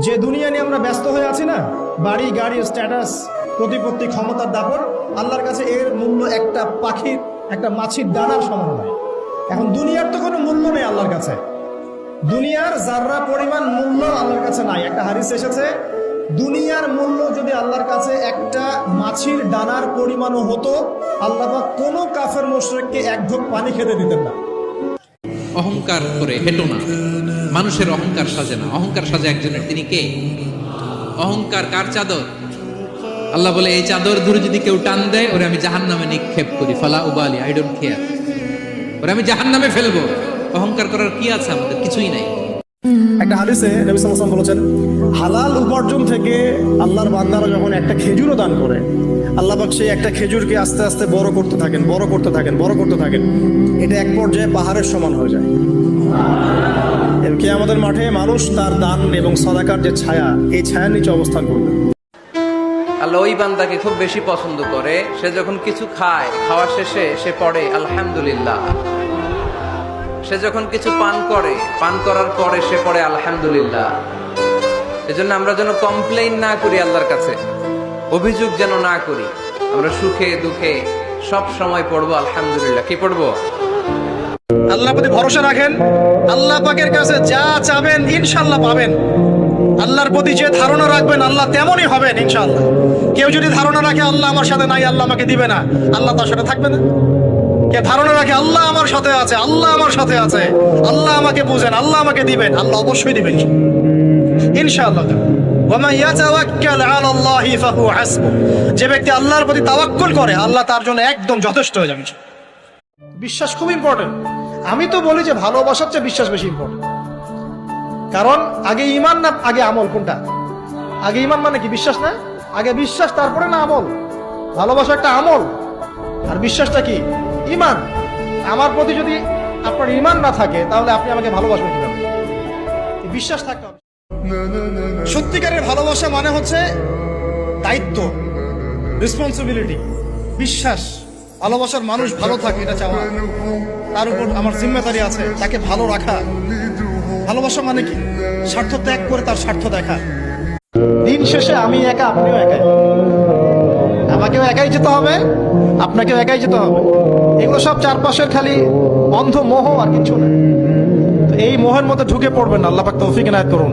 যে দুনিয়া নিয়ে আমরা ব্যস্ত হয়ে আছি না, বাড়ি গাড়ি স্ট্যাটাস প্রতিপত্তি ক্ষমতার দাপট, আল্লাহর কাছে এর মূল্য একটা পাখির একটা মাছির দানার সমান নয়। এখন দুনিয়ার তো কোনো মূল্য নেই আল্লাহর কাছে, দুনিয়ার যাররা পরিমাণ মূল্য আল্লাহর কাছে নাই। একটা হাদিস এসেছে, দুনিয়ার মূল্য যদি আল্লাহর কাছে একটা মাছির দানার পরিমাণও হতো, আল্লাহ পাক কোনো কাফের মুশরিককে এক ঢোক পানি খেতে দিতেন না। অহংকার করে হেঁটো না, মানুষের অহংকার সাজে না, অহংকার সাজে একজনের। তিনি কে? অহংকার কার চাদর? আল্লাহ বলে এই চাদর ধরে যদি কেউ টান দেয় ওরে আমি জাহান্নামে নিক্ষেপ করি, ফালা উবালি, আই ডোন্ট কেয়ার, ওরে আমি জাহান্নামে ফেলবো। অহংকার করার কি আছে আমাদের? কিছুই নাই। একটা হাদিসে নবী সাল্লাল্লাহু আলাইহি ওয়াসাল্লাম বলেছেন, হালাল উপার্জন থেকে আল্লাহর বান্দারা যখন একটা খেজুরও দান করে, আল্লাহ পাক সেই একটা খেজুরকে আস্তে আস্তে বড় করতে থাকেন, বড় করতে থাকেন, বড় করতে থাকেন। এটা এক পর্যায়ে পাহাড়ের সমান হয়ে যায়। কিয়ামতের মাঠে মানুষ তার দান এবং সাদাকার যে ছায়া, এই ছায়ার নিচে অবস্থান করবে। আল্লাহ ওই বান্দাকে খুব বেশি পছন্দ করে, সে যখন কিছু খায়, খাওয়া শেষে সে পড়ে আলহামদুলিল্লাহ। সে যখন কিছু পান করে, পান করার পরে সে পড়ে আলহামদুলিল্লাহ। এজন্য আমরা যেন কমপ্লেইন না করি আল্লাহর কাছে, অভিযোগ যেন না করি। আমরা সুখে দুঃখে সব সময় পড়বো আলহামদুলিল্লাহ। কি পড়বো? আল্লাহর প্রতি ভরসা রাখেন, আল্লাহ পাকের কাছে যা চাবেন ইনশাআল্লাহ পাবেন। আল্লাহর প্রতি যে ধারণা রাখবেন আল্লাহ তেমনই হবেন ইনশাআল্লাহ। কেউ যদি ধারণা রাখে আল্লাহ আমার সাথে নাই, আল্লাহ আমাকে দিবে না, আল্লাহ তার সাথে থাকবে না। কে ধারণা রাখে আল্লাহ আমার সাথে আছে, আল্লাহ আমার সাথে আছে, আল্লাহ আমাকে বুঝেন, আল্লাহ আমাকে দিবেন, আল্লাহ অবশ্যই দিবেন ইনশাআল্লাহ। ওয়ামান ইয়াতাওয়াক্কাল আলাল্লাহি ফাহুয়া হাসবুহ, যে ব্যক্তি আল্লাহর প্রতি তাওয়াক্কুল করে আল্লাহ তার জন্য একদম যথেষ্ট হয়ে যাবে। বিশ্বাস খুব ইম্পর্টেন্ট। আমি তো বলি যে ভালোবাসার চেয়ে বিশ্বাস বেশি ইম্পর্টেন্ট। কারণ আগে ঈমান না আগে আমল? কোনটা আগে? ঈমান মানে কি? বিশ্বাস না? আগে বিশ্বাস তারপরে না আমল? ভালোবাসা একটা আমল, আর বিশ্বাসটা কি? ঈমান। আমার প্রতি যদি আপনার ঈমান না থাকে তাহলে আপনি আমাকে ভালোবাসবেন কিভাবে? বিশ্বাস থাকতে হবে। সত্যিকারের ভালোবাসা মানে হচ্ছে দায়িত্ব, রেসপন্সিবিলিটি, বিশ্বাস। ভালোবাসার মানুষ ভালো থাকে এটা চাওয়া, তার উপর আমার জিম্মেদারি আছে তাকে ভালো রাখা। ভালোবাসা মানে কি? স্বার্থ ত্যাগ করে তার স্বার্থ দেখা। দিন শেষে আমি একা, আপনিও একাই, আমাকেও একাই যেতে হবে, আপনাকেও একাই যেতে হবে। এগুলো সব চারপাশের খালি অন্ধ মোহ আর কিছু না। তো এই মোহের মধ্যে ঢুকে পড়বেন না। আল্লাহ পাক তৌফিক এনায়েত করুন।